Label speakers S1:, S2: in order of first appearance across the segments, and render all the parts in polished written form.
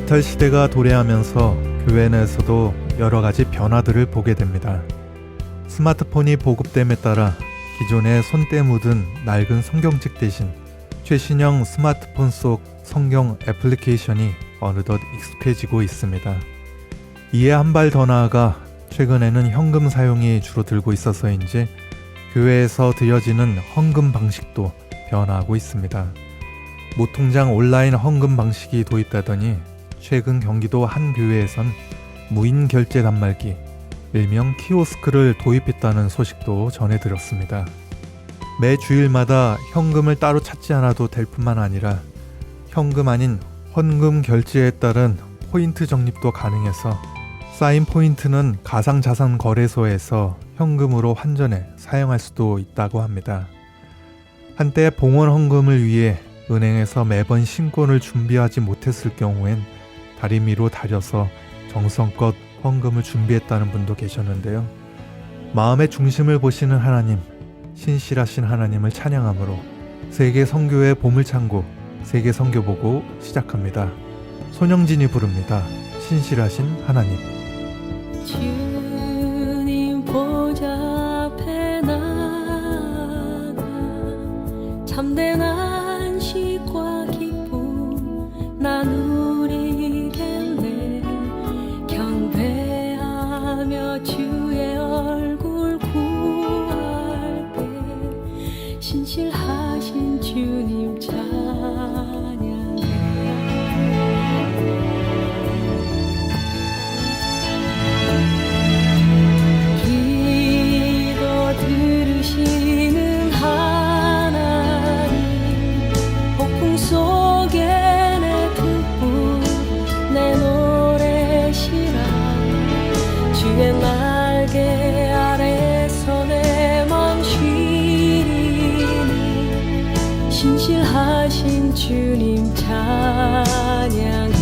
S1: 디지털 시대가 도래하면서 교회 내에서도 여러 가지 변화들을 보게 됩니다. 스마트폰이 보급됨에 따라 기존의 손때 묻은 낡은 성경책 대신 최신형 스마트폰 속 성경 애플리케이션이 어느덧 익숙해지고 있습니다. 이에 한 발 더 나아가 최근에는 현금 사용이 줄어들고 있어서인지 교회에서 드려지는 헌금 방식도 변화하고 있습니다. 무통장 온라인 헌금 방식이 도입되더니 최근 경기도 한 교회에선 무인 결제 단말기, 일명 키오스크를 도입했다는 소식도 전해들었습니다. 매 주일마다 현금을 따로 찾지 않아도 될 뿐만 아니라 현금 아닌 헌금 결제에 따른 포인트 적립도 가능해서 쌓인 포인트는 가상자산 거래소에서 현금으로 환전해 사용할 수도 있다고 합니다. 한때 봉헌 헌금을 위해 은행에서 매번 신권을 준비하지 못했을 경우엔 다리미로 다려서 정성껏 헌금을 준비했다는 분도 계셨는데요. 마음의 중심을 보시는 하나님, 신실하신 하나님을 찬양함으로 세계 선교의 보물창고 세계선교보고 시작합니다. 손영진이 부릅니다. 신실하신 하나님.
S2: 주님 보좌 앞에 나가 참된 안식과 기쁨 나누리겠네. 경배하며 주의 얼굴 구할게. 신실하신 주님 찬양해. 들으시는 하나님, 폭풍 속에 내 듣고 내 노래시라. 주의 날개 아래서 내 맘 쉬리니 신실하신 주님 찬양해.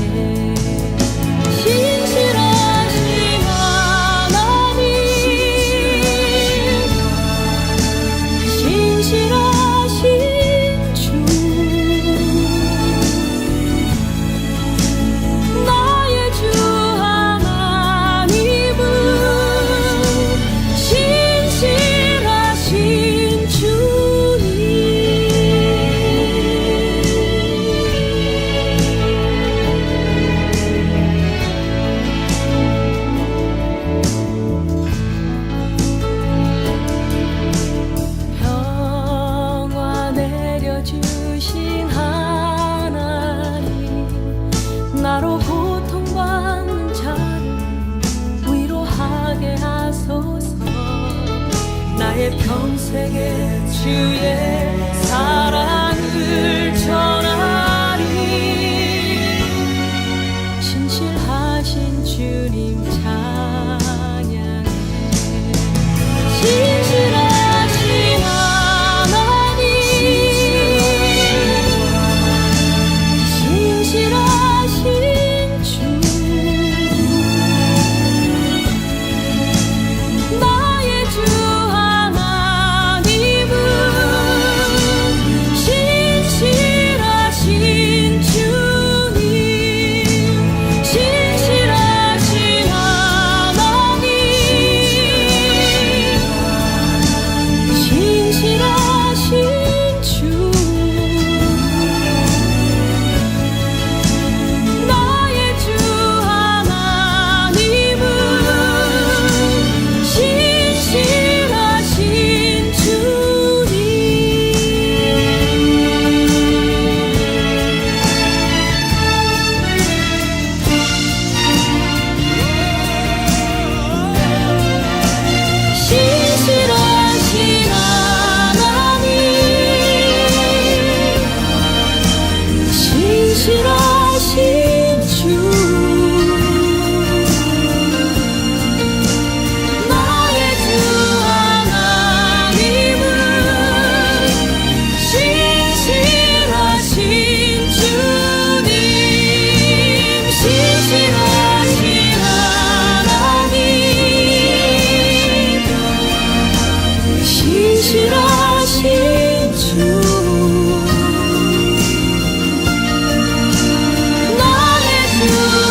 S2: 주신 하나님, 나로 고통받는 자를 위로하게 하소서. 나의 평생에 주의 사랑을 전하리. 신실하신 주님 찬양해. 신실하신 하나님, 신실하신 주, 나의 주 하나님은 신실하신 주님. 신실하신 하나님, 신실하신 주, 나의 주 하나님은 신실하신 주님. 신실하신 하나님, 신실하신 주, 나의 주 하나님은 신실하신 주님. 신실하신 하나님, 신실하신 주, 나의 주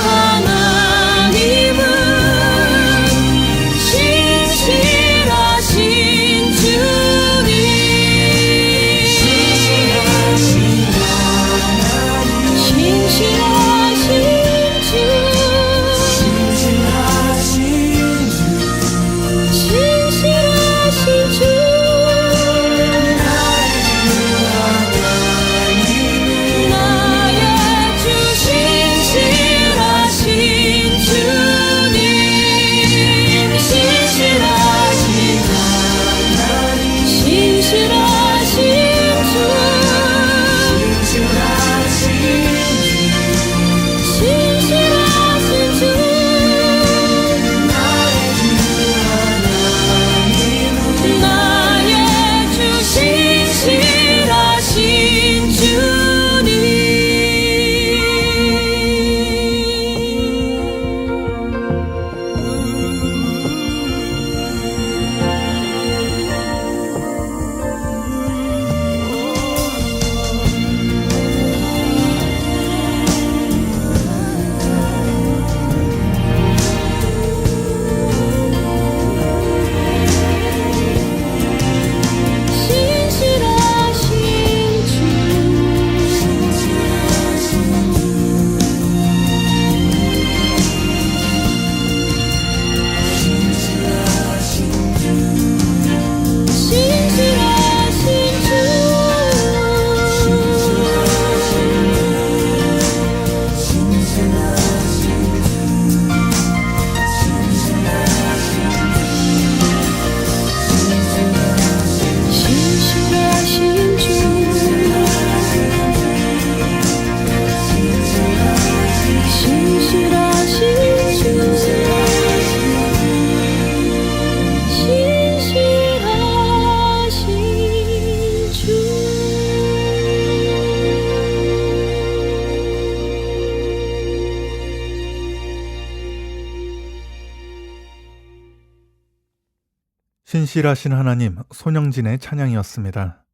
S1: 신실하신 하나님 손영진의 찬양이었습니다.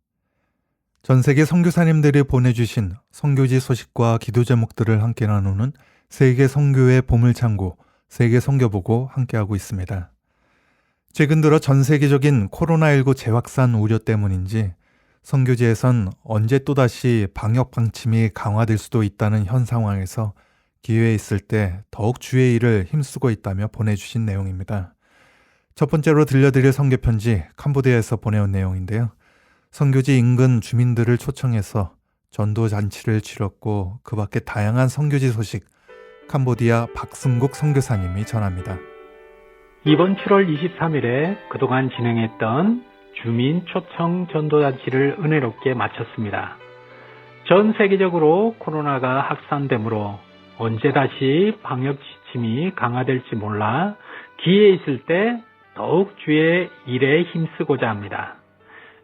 S1: 전 세계 선교사님들이 보내주신 선교지 소식과 기도 제목들을 함께 나누는 세계 선교의 보물창고 세계 선교보고 함께하고 있습니다. 최근 들어 전 세계적인 코로나19 재확산 우려 때문인지 선교지에선 언제 또다시 방역 방침이 강화될 수도 있다는 현 상황에서 기회 있을 때 더욱 주의 일을 힘쓰고 있다며 보내주신 내용입니다. 첫 번째로 들려드릴 선교편지 캄보디아에서 보내온 내용인데요. 선교지 인근 주민들을 초청해서 전도잔치를 치렀고 그 밖에 다양한 선교지 소식 캄보디아 박승국 선교사님이 전합니다.
S3: 이번 7월 23일에 그동안 진행했던 주민 초청 전도잔치를 은혜롭게 마쳤습니다. 전 세계적으로 코로나가 확산되므로 언제 다시 방역 지침이 강화될지 몰라 기회 있을 때 더욱 주의 일에 힘쓰고자 합니다.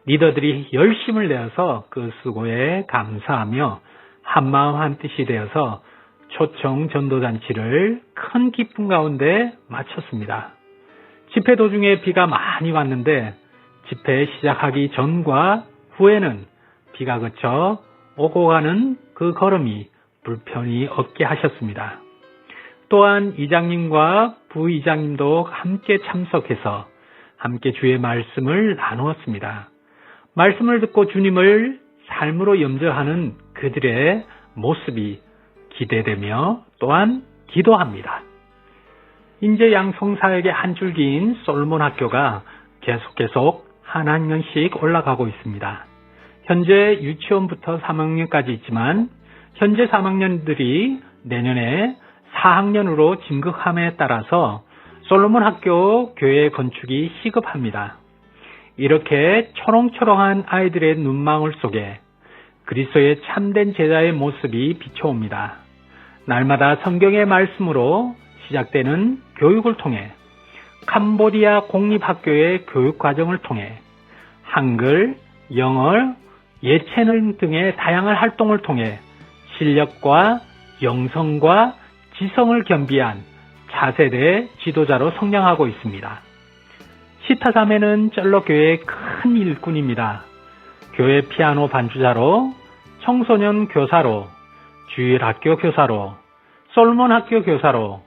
S3: 리더들이 열심을 내어서 그 수고에 감사하며 한마음 한뜻이 되어서 초청 전도잔치를 큰 기쁨 가운데 마쳤습니다. 집회 도중에 비가 많이 왔는데 집회 시작하기 전과 후에는 비가 그쳐 오고 가는 그 걸음이 불편이 없게 하셨습니다. 또한 이장님과 부이장님도 함께 참석해서 함께 주의 말씀을 나누었습니다. 말씀을 듣고 주님을 삶으로 염저하는 그들의 모습이 기대되며 또한 기도합니다. 인제 양성사역의 한 줄기인 솔몬 학교가 계속 한 학년씩 올라가고 있습니다. 현재 유치원부터 3학년까지 있지만 현재 3학년들이 내년에 4학년으로 진급함에 따라서 솔로몬 학교 교회 건축이 시급합니다. 이렇게 초롱초롱한 아이들의 눈망울 속에 그리스도의 참된 제자의 모습이 비춰옵니다. 날마다 성경의 말씀으로 시작되는 교육을 통해 캄보디아 공립학교의 교육과정을 통해 한글, 영어, 예체능 등의 다양한 활동을 통해 실력과 영성과 지성을 겸비한 차세대 지도자로 성장하고 있습니다. 시타사메는 쩔로교회의 큰 일꾼입니다. 교회 피아노 반주자로, 청소년 교사로, 주일학교 교사로, 솔몬 학교 교사로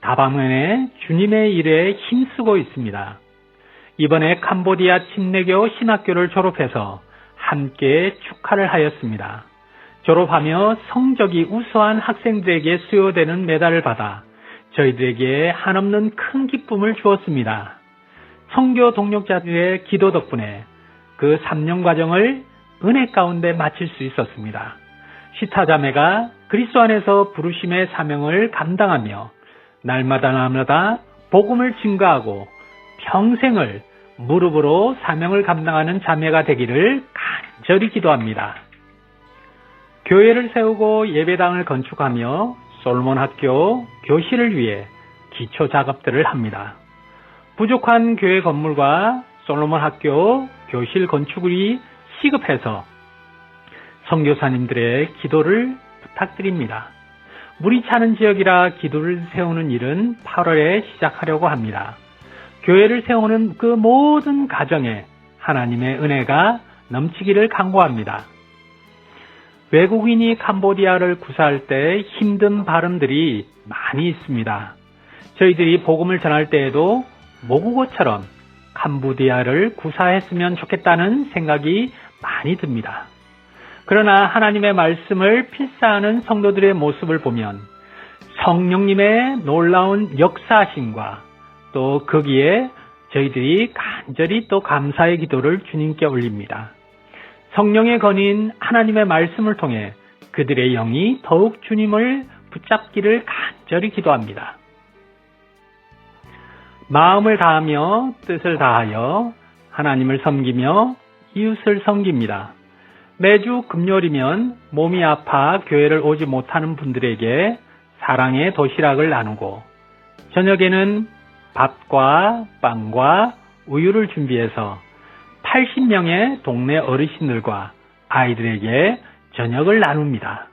S3: 다방면에 주님의 일에 힘쓰고 있습니다. 이번에 캄보디아 침례교 신학교를 졸업해서 함께 축하를 하였습니다. 졸업하며 성적이 우수한 학생들에게 수여되는 메달을 받아 저희들에게 한없는 큰 기쁨을 주었습니다. 선교 동력자들의 기도 덕분에 그 3년 과정을 은혜 가운데 마칠 수 있었습니다. 시타자매가 그리스도 안에서 부르심의 사명을 감당하며 날마다 복음을 증거하고 평생을 무릎으로 사명을 감당하는 자매가 되기를 간절히 기도합니다. 교회를 세우고 예배당을 건축하며 솔몬 학교 교실을 위해 기초 작업들을 합니다. 부족한 교회 건물과 솔로몬 학교 교실 건축이 시급해서 선교사님들의 기도를 부탁드립니다. 물이 차는 지역이라 기도를 세우는 일은 8월에 시작하려고 합니다. 교회를 세우는 그 모든 가정에 하나님의 은혜가 넘치기를 간구합니다. 외국인이 캄보디아를 구사할 때 힘든 발음들이 많이 있습니다. 저희들이 복음을 전할 때에도 모국어처럼 캄보디아를 구사했으면 좋겠다는 생각이 많이 듭니다. 그러나 하나님의 말씀을 필사하는 성도들의 모습을 보면 성령님의 놀라운 역사하심과 또 거기에 저희들이 간절히 또 감사의 기도를 주님께 올립니다. 성령의 건인 하나님의 말씀을 통해 그들의 영이 더욱 주님을 붙잡기를 간절히 기도합니다. 마음을 다하며 뜻을 다하여 하나님을 섬기며 이웃을 섬깁니다. 매주 금요일이면 몸이 아파 교회를 오지 못하는 분들에게 사랑의 도시락을 나누고 저녁에는 밥과 빵과 우유를 준비해서 80명의 동네 어르신들과 아이들에게 저녁을 나눕니다.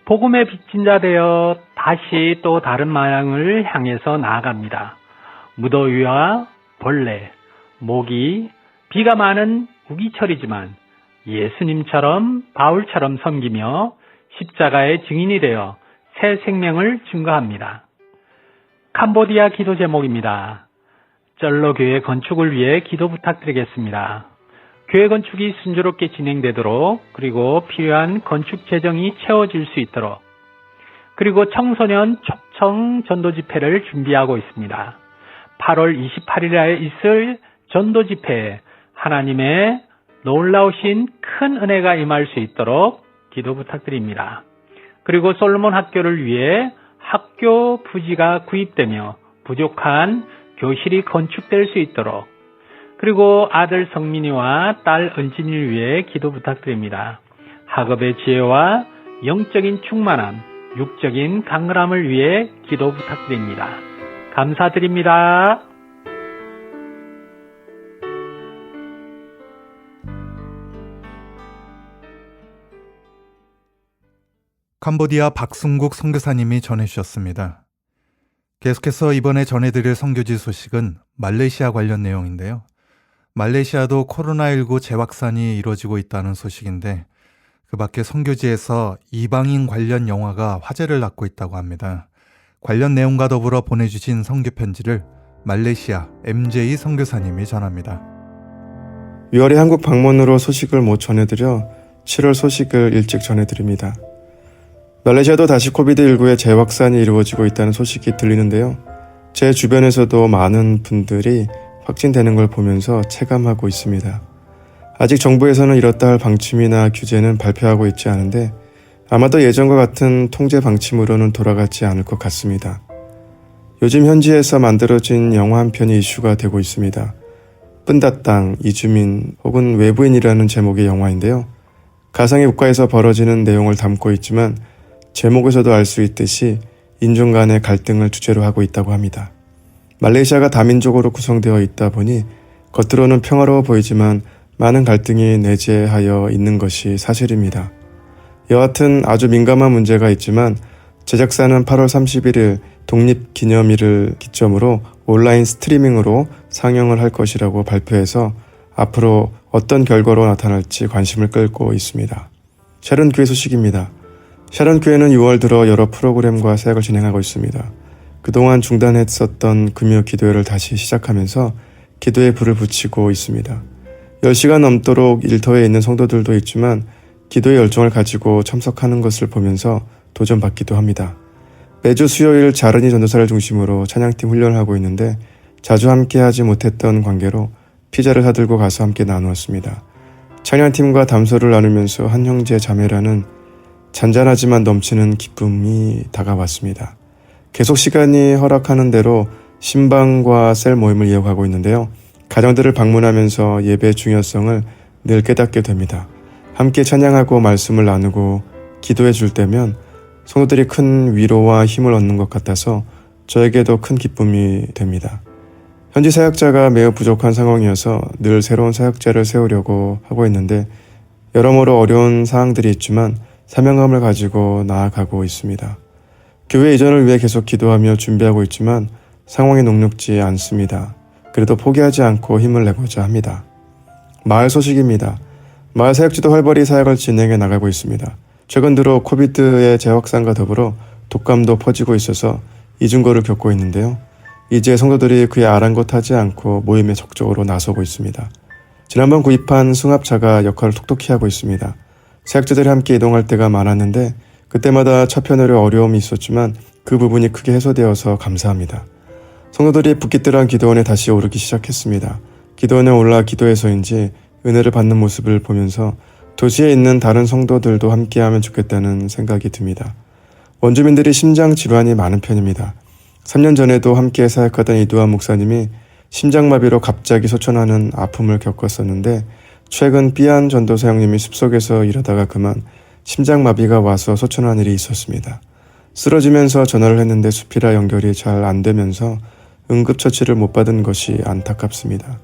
S3: 복음의 빚진 자 되어 다시 또 다른 마당을 향해서 나아갑니다. 무더위와 벌레, 모기, 비가 많은 우기철이지만 예수님처럼 바울처럼 섬기며 십자가의 증인이 되어 새 생명을 증거합니다. 캄보디아 기도 제목입니다. 쩔로 교회 건축을 위해 기도 부탁드리겠습니다. 교회 건축이 순조롭게 진행되도록, 그리고 필요한 건축 재정이 채워질 수 있도록, 그리고 청소년 촉청 전도 집회를 준비하고 있습니다. 8월 28일에 있을 전도 집회에 하나님의 놀라우신 큰 은혜가 임할 수 있도록 기도 부탁드립니다. 그리고 솔로몬 학교를 위해 학교 부지가 구입되며 부족한 교실이 건축될 수 있도록, 그리고 아들 성민이와 딸 은진이를 위해 기도 부탁드립니다. 학업의 지혜와 영적인 충만함, 육적인 강건함을 위해 기도 부탁드립니다. 감사드립니다.
S1: 캄보디아 박승국 선교사님이 전해주셨습니다. 계속해서 이번에 전해드릴 선교지 소식은 말레이시아 관련 내용인데요. 말레이시아도 코로나19 재확산이 이루어지고 있다는 소식인데, 그 밖에 선교지에서 이방인 관련 영화가 화제를 낳고 있다고 합니다. 관련 내용과 더불어 보내주신 선교 편지를 말레이시아 MJ 선교사님이 전합니다.
S4: 6월에 한국 방문으로 소식을 못 전해드려 7월 소식을 일찍 전해드립니다. 말레이시아도 다시 코비드19의 재확산이 이루어지고 있다는 소식이 들리는데요. 제 주변에서도 많은 분들이 확진되는 걸 보면서 체감하고 있습니다. 아직 정부에서는 이렇다 할 방침이나 규제는 발표하고 있지 않은데 아마도 예전과 같은 통제 방침으로는 돌아가지 않을 것 같습니다. 요즘 현지에서 만들어진 영화 한 편이 이슈가 되고 있습니다. 뚠다땅, 이주민 혹은 외부인이라는 제목의 영화인데요. 가상의 국가에서 벌어지는 내용을 담고 있지만 제목에서도 알 수 있듯이 인종 간의 갈등을 주제로 하고 있다고 합니다. 말레이시아가 다민족으로 구성되어 있다 보니 겉으로는 평화로워 보이지만 많은 갈등이 내재하여 있는 것이 사실입니다. 여하튼 아주 민감한 문제가 있지만 제작사는 8월 31일 독립기념일을 기점으로 온라인 스트리밍으로 상영을 할 것이라고 발표해서 앞으로 어떤 결과로 나타날지 관심을 끌고 있습니다. 샤론교회 소식입니다. 샤론교회는 6월 들어 여러 프로그램과 사역을 진행하고 있습니다. 그동안 중단했었던 금요 기도회를 다시 시작하면서 기도에 불을 붙이고 있습니다. 10시간 넘도록 일터에 있는 성도들도 있지만 기도의 열정을 가지고 참석하는 것을 보면서 도전받기도 합니다. 매주 수요일 자른이 전도사를 중심으로 찬양팀 훈련을 하고 있는데 자주 함께하지 못했던 관계로 피자를 사들고 가서 함께 나누었습니다. 찬양팀과 담소를 나누면서 한 형제 자매라는 잔잔하지만 넘치는 기쁨이 다가왔습니다. 계속 시간이 허락하는 대로 신방과 셀 모임을 이어가고 있는데요. 가정들을 방문하면서 예배의 중요성을 늘 깨닫게 됩니다. 함께 찬양하고 말씀을 나누고 기도해 줄 때면 성도들이 큰 위로와 힘을 얻는 것 같아서 저에게도 큰 기쁨이 됩니다. 현지 사역자가 매우 부족한 상황이어서 늘 새로운 사역자를 세우려고 하고 있는데 여러모로 어려운 사항들이 있지만 사명감을 가지고 나아가고 있습니다. 교회 이전을 위해 계속 기도하며 준비하고 있지만 상황이 녹록지 않습니다. 그래도 포기하지 않고 힘을 내고자 합니다. 마을 소식입니다. 마을 사역지도 활발히 사역을 진행해 나가고 있습니다. 최근 들어 코비드의 재확산과 더불어 독감도 퍼지고 있어서 이중거를 겪고 있는데요. 이제 성도들이 그에 아랑곳하지 않고 모임에 적극적으로 나서고 있습니다. 지난번 구입한 승합차가 역할을 톡톡히 하고 있습니다. 사역자들이 함께 이동할 때가 많았는데 그때마다 차 편으로 어려움이 있었지만 그 부분이 크게 해소되어서 감사합니다. 성도들이 붓깃들한 기도원에 다시 오르기 시작했습니다. 기도원에 올라 기도해서인지 은혜를 받는 모습을 보면서 도시에 있는 다른 성도들도 함께하면 좋겠다는 생각이 듭니다. 원주민들이 심장 질환이 많은 편입니다. 3년 전에도 함께 사역하던 이두환 목사님이 심장마비로 갑자기 소천하는 아픔을 겪었었는데 최근 삐안 전도사 형님이 숲속에서 일하다가 그만 심장마비가 와서 소천한 일이 있었습니다. 쓰러지면서 전화를 했는데 숲이라 연결이 잘 안 되면서 응급처치를 못 받은 것이 안타깝습니다.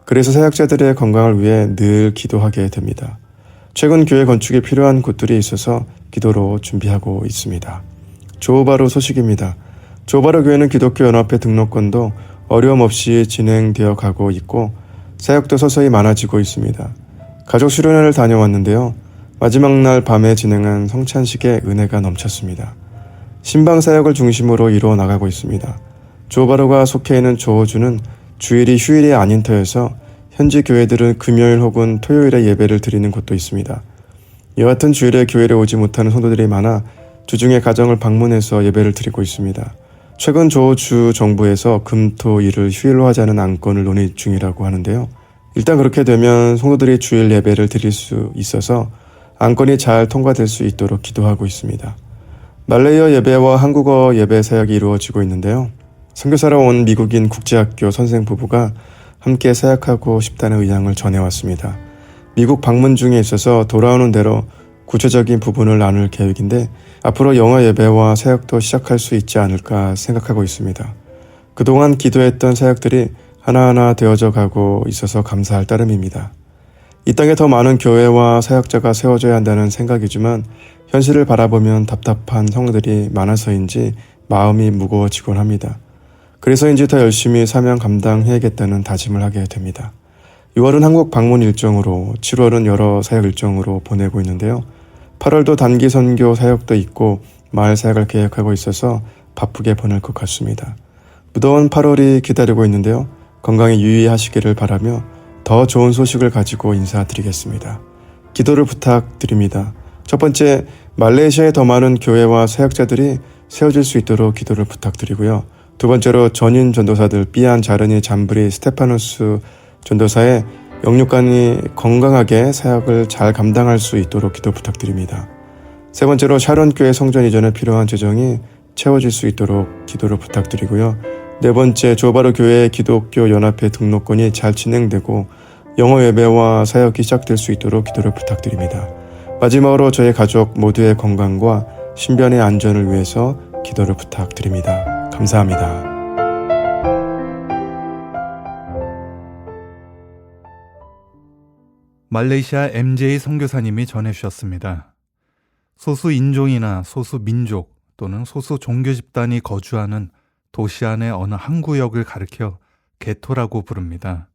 S4: 그래서 사역자들의 건강을 위해 늘 기도하게 됩니다. 최근 교회 건축에 필요한 곳들이 있어서 기도로 준비하고 있습니다. 조바로 소식입니다. 조바로 교회는 기독교 연합회 등록권도 어려움 없이 진행되어 가고 있고 사역도 서서히 많아지고 있습니다. 가족 수련회를 다녀왔는데요. 마지막 날 밤에 진행한 성찬식에 은혜가 넘쳤습니다. 신방 사역을 중심으로 이루어 나가고 있습니다. 조바로가 속해 있는 조호주는 주일이 휴일이 아닌 터여서 현지 교회들은 금요일 혹은 토요일에 예배를 드리는 곳도 있습니다. 이와 같은 주일에 교회를 오지 못하는 성도들이 많아 주중에 가정을 방문해서 예배를 드리고 있습니다. 최근 조주 정부에서 금토일을 휴일로 하자는 안건을 논의 중이라고 하는데요. 일단 그렇게 되면 성도들이 주일 예배를 드릴 수 있어서 안건이 잘 통과될 수 있도록 기도하고 있습니다. 말레이어 예배와 한국어 예배 사역이 이루어지고 있는데요. 선교사로 온 미국인 국제학교 선생 부부가 함께 사역하고 싶다는 의향을 전해왔습니다. 미국 방문 중에 있어서 돌아오는 대로 구체적인 부분을 나눌 계획인데 앞으로 영어 예배와 사역도 시작할 수 있지 않을까 생각하고 있습니다. 그동안 기도했던 사역들이 하나하나 되어져 가고 있어서 감사할 따름입니다. 이 땅에 더 많은 교회와 사역자가 세워져야 한다는 생각이지만 현실을 바라보면 답답한 성도들이 많아서인지 마음이 무거워지곤 합니다. 그래서인지 더 열심히 사명 감당해야겠다는 다짐을 하게 됩니다. 6월은 한국 방문 일정으로 7월은 여러 사역 일정으로 보내고 있는데요. 8월도 단기 선교 사역도 있고 마을 사역을 계획하고 있어서 바쁘게 보낼 것 같습니다. 무더운 8월이 기다리고 있는데요. 건강에 유의하시기를 바라며 더 좋은 소식을 가지고 인사드리겠습니다. 기도를 부탁드립니다. 첫 번째, 말레이시아에 더 많은 교회와 사역자들이 세워질 수 있도록 기도를 부탁드리고요. 두 번째로 전인 전도사들 삐안, 자르니, 잠브리, 스테파누스 전도사의 영육간이 건강하게 사역을 잘 감당할 수 있도록 기도 부탁드립니다. 세 번째로 샤론교회 성전 이전에 필요한 재정이 채워질 수 있도록 기도를 부탁드리고요. 네 번째, 조바로 교회 기독교 연합회 등록권이 잘 진행되고 영어 예배와 사역이 시작될 수 있도록 기도를 부탁드립니다. 마지막으로 저희 가족 모두의 건강과 신변의 안전을 위해서 기도를 부탁드립니다. 감사합니다.
S1: 말레이시아 MJ 선교사님이 전해주셨습니다. 소수 인종이나 소수 민족 또는 소수 종교 집단이 거주하는 도시 안의 어느 한 구역을 가리켜 게토라고 부릅니다.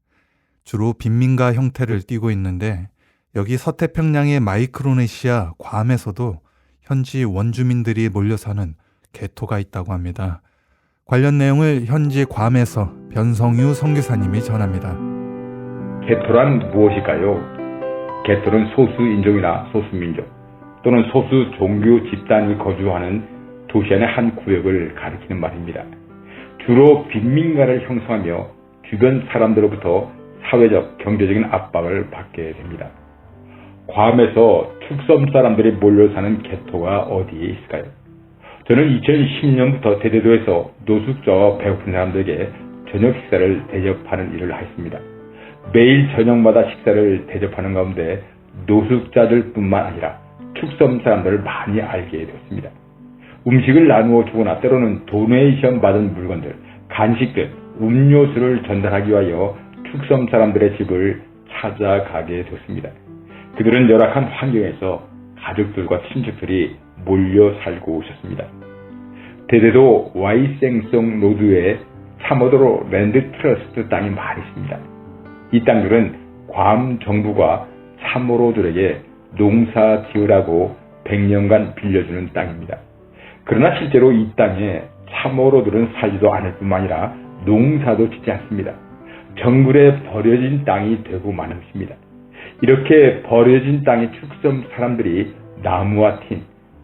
S1: 주로 빈민가 형태를 띠고 있는데 여기 서태평양의 마이크로네시아 괌에서도 현지 원주민들이 몰려 사는 게토가 있다고 합니다. 관련 내용을 현지 괌에서 변성유 선교사님이 전합니다.
S5: 게토란 무엇일까요? 게토는 소수 인종이나 소수 민족 또는 소수 종교 집단이 거주하는 도시 안의 한 구역을 가리키는 말입니다. 주로 빈민가를 형성하며 주변 사람들로부터 사회적, 경제적인 압박을 받게 됩니다. 괌에서 축섬 사람들이 몰려 사는 게토가 어디에 있을까요? 저는 2010년부터 대대도에서 노숙자와 배고픈 사람들에게 저녁 식사를 대접하는 일을 했습니다. 매일 저녁마다 식사를 대접하는 가운데 노숙자들뿐만 아니라 축섬 사람들을 많이 알게 되었습니다. 음식을 나누어 주거나 때로는 도네이션 받은 물건들, 간식들, 음료수를 전달하기 위하여 축섬 사람들의 집을 찾아가게 되었습니다. 그들은 열악한 환경에서 가족들과 친척들이 몰려 살고 오셨습니다. 대대도 와이생송 로드에 사모도로 랜드 트러스트 땅이 많이 있습니다. 이 땅들은 괌 정부가 사모로들에게 농사 지으라고 100년간 빌려주는 땅입니다. 그러나 실제로 이 땅에 사모로들은 살지도 않을 뿐만 아니라 농사도 짓지 않습니다. 정글에 버려진 땅이 되고 마는 것입니다. 이렇게 버려진 땅의 축섬 사람들이 나무와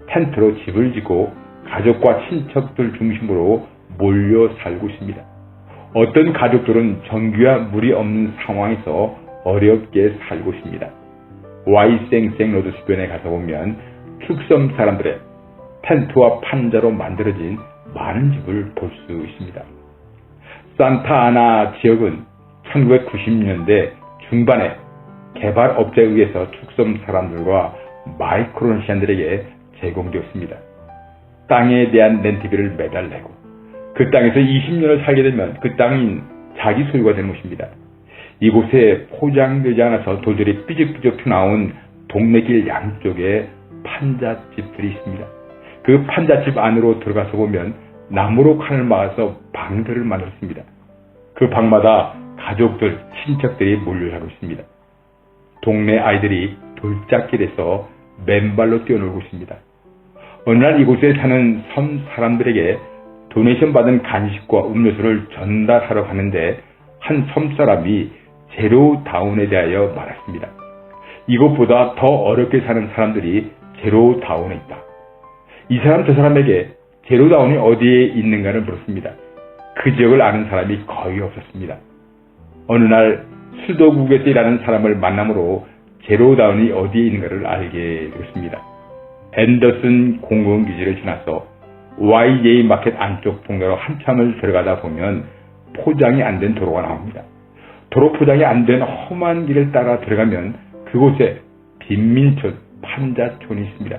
S5: 텐트로 집을 짓고 가족과 친척들 중심으로 몰려 살고 있습니다. 어떤 가족들은 전기와 물이 없는 상황에서 어렵게 살고 있습니다. 와이생생 로드 주변에 가서 보면 축섬 사람들의 텐트와 판자로 만들어진 많은 집을 볼 수 있습니다. 산타아나 지역은 1990년대 중반에 개발업자에 의해서 축섬 사람들과 마이크로네시안들에게 제공되었습니다. 땅에 대한 렌트비를 매달 내고 그 땅에서 20년을 살게 되면 그 땅이 자기 소유가 되는 것입니다. 이곳에 포장되지 않아서 돌들이 삐죽삐죽 튀어나온 동네길 양쪽에 판잣집들이 있습니다. 그 판잣집 안으로 들어가서 보면 나무로 칸을 막아서 방들을 만들었습니다. 그 방마다 가족들, 친척들이 몰려가고 있습니다. 동네 아이들이 돌짝길에서 맨발로 뛰어놀고 있습니다. 어느 날 이곳에 사는 섬 사람들에게 도네이션 받은 간식과 음료수를 전달하러 가는데 한 섬 사람이 제로다운에 대하여 말했습니다. 이것보다 더 어렵게 사는 사람들이 제로다운에 있다. 이 사람 저 사람에게 제로다운이 어디에 있는가를 물었습니다. 그 지역을 아는 사람이 거의 없었습니다. 어느 날 수도국에서 일하는 사람을 만남으로 제로다운이 어디에 있는가를 알게 되었습니다. 앤더슨 공군기지를 지나서 YJ 마켓 안쪽 동네로 한참을 들어가다 보면 포장이 안 된 도로가 나옵니다. 도로 포장이 안 된 험한 길을 따라 들어가면 그곳에 빈민촌, 판자촌이 있습니다.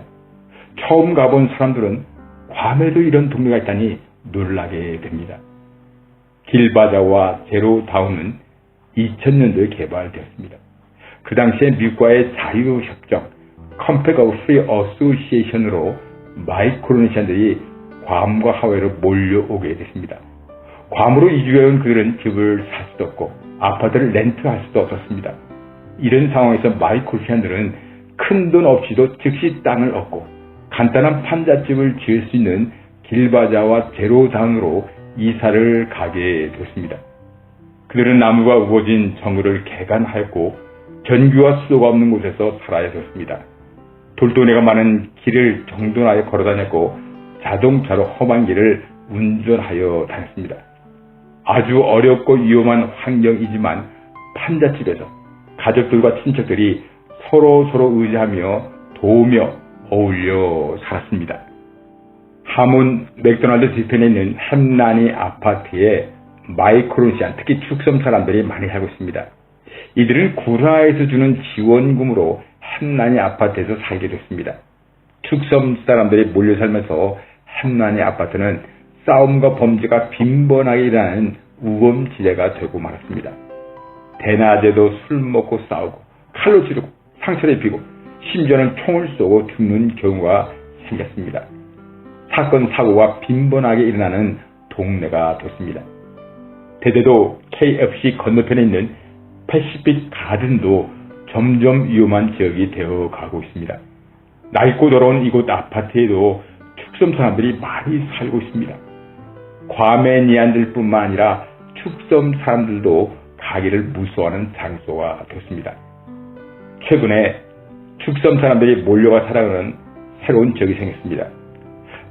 S5: 처음 가본 사람들은 괌에도 이런 동네가 있다니 놀라게 됩니다. 길바자와 제로다운은 2000년도에 개발되었습니다. 그 당시에 미국과의 자유협정, 컴팩 오브 프리 어소시에이션으로 마이크로네시안들이 괌과 하와이로 몰려오게 됐습니다. 괌으로 이주해온 그들은 집을 살 수도 없고 아파트를 렌트할 수도 없었습니다. 이런 상황에서 마이크로네시안들은 큰 돈 없이도 즉시 땅을 얻고 간단한 판잣집을 지을 수 있는 길바자와 제로다운으로 이사를 가게 되었습니다. 그들은 나무가 우거진 정글을 개간하였고 전기와 수도가 없는 곳에서 살아야 되었습니다. 돌도네가 많은 길을 정돈하여 걸어다녔고 자동차로 험한 길을 운전하여 다녔습니다. 아주 어렵고 위험한 환경이지만 판잣집에서 가족들과 친척들이 서로 의지하며 도우며 어울려 살았습니다. 하문 맥도날드 뒤편에 있는 햄나니 아파트에 마이크로네시안, 특히 축섬 사람들이 많이 살고 있습니다. 이들은 구라에서 주는 지원금으로 햄나니 아파트에서 살게 됐습니다. 축섬 사람들이 몰려 살면서 햄나니 아파트는 싸움과 범죄가 빈번하게 일어나는 우범지대가 되고 말았습니다. 대낮에도 술 먹고 싸우고 칼로 찌르고 상처를 입히고 심지어는 총을 쏘고 죽는 경우가 생겼습니다. 사건 사고가 빈번하게 일어나는 동네가 됐습니다. 대대도 KFC 건너편에 있는 패시픽 가든도 점점 위험한 지역이 되어가고 있습니다. 낡고 더러운 이곳 아파트에도 축섬 사람들이 많이 살고 있습니다. 괌의 니안들뿐만 아니라 축섬 사람들도 가기를 무서워하는 장소가 됐습니다. 최근에 축섬 사람들이 몰려가 살아가는 새로운 지역이 생겼습니다.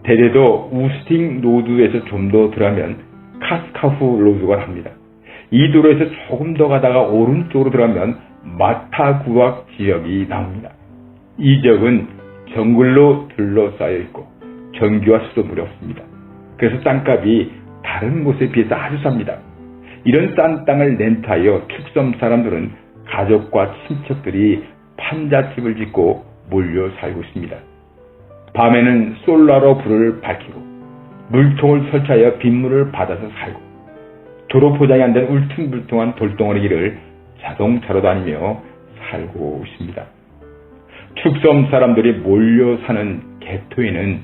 S5: 대대도 우스팅 로드에서 좀 더 들어가면 카스카후 로드가 납니다. 이 도로에서 조금 더 가다가 오른쪽으로 들어가면 마타구악 지역이 나옵니다. 이 지역은 정글로 둘러싸여 있고 전기와 수도물이 없습니다. 그래서 땅값이 다른 곳에 비해서 아주 쌉니다. 이런 싼 땅을 렌트하여 축섬 사람들은 가족과 친척들이 판잣집을 짓고 몰려 살고 있습니다. 밤에는 솔라로 불을 밝히고 물통을 설치하여 빗물을 받아서 살고 도로 포장이 안 된 울퉁불퉁한 돌덩어리 길을 자동차로 다니며 살고 있습니다. 축섬 사람들이 몰려 사는 개토에는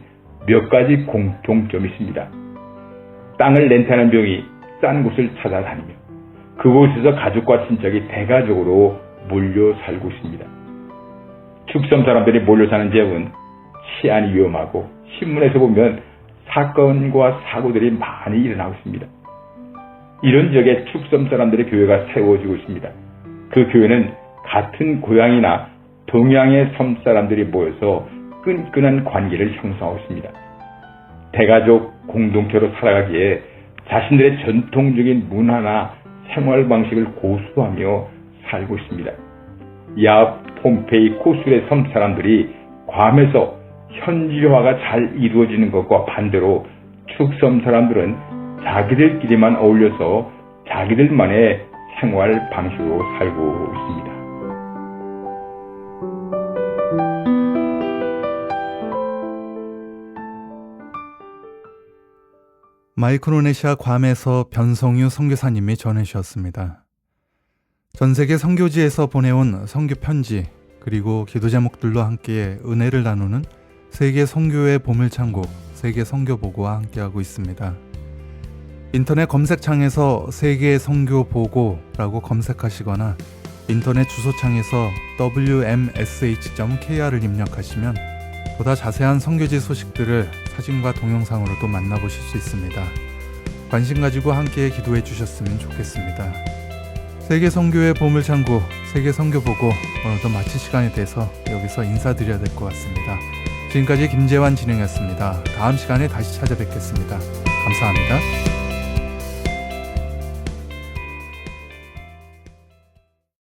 S5: 몇 가지 공통점이 있습니다. 땅을 렌트하는 비용이 싼 곳을 찾아다니며 그곳에서 가족과 친척이 대가족으로 몰려 살고 있습니다. 축섬 사람들이 몰려 사는 지역은 치안이 위험하고 신문에서 보면 사건과 사고들이 많이 일어나고 있습니다. 이런 지역에 축섬 사람들의 교회가 세워지고 있습니다. 그 교회는 같은 고향이나 동양의 섬 사람들이 모여서 끈끈한 관계를 형성하고 있습니다. 대가족 공동체로 살아가기에 자신들의 전통적인 문화나 생활 방식을 고수하며 살고 있습니다. 야합, 폼페이, 코술의 섬 사람들이 괌에서 현지화가 잘 이루어지는 것과 반대로 축섬 사람들은 자기들끼리만 어울려서 자기들만의 생활 방식으로 살고 있습니다.
S1: 마이크로네시아 괌에서 변성유 선교사님이 전해주셨습니다. 전 세계 선교지에서 보내온 선교 편지 그리고 기도 제목들로 함께 은혜를 나누는 세계 선교의 보물창고 세계 선교보고와 함께하고 있습니다. 인터넷 검색창에서 세계 선교 보고라고 검색하시거나 인터넷 주소창에서 wmsh.kr을 입력하시면 보다 자세한 선교지 소식들을 사진과 동영상으로도 만나보실 수 있습니다. 관심 가지고 함께 기도해 주셨으면 좋겠습니다. 세계 선교의 보물창고, 세계 선교 보고 어느덧 마칠 시간이 돼서 여기서 인사드려야 될 것 같습니다. 지금까지 김재환 진행이었습니다. 다음 시간에 다시 찾아뵙겠습니다. 감사합니다.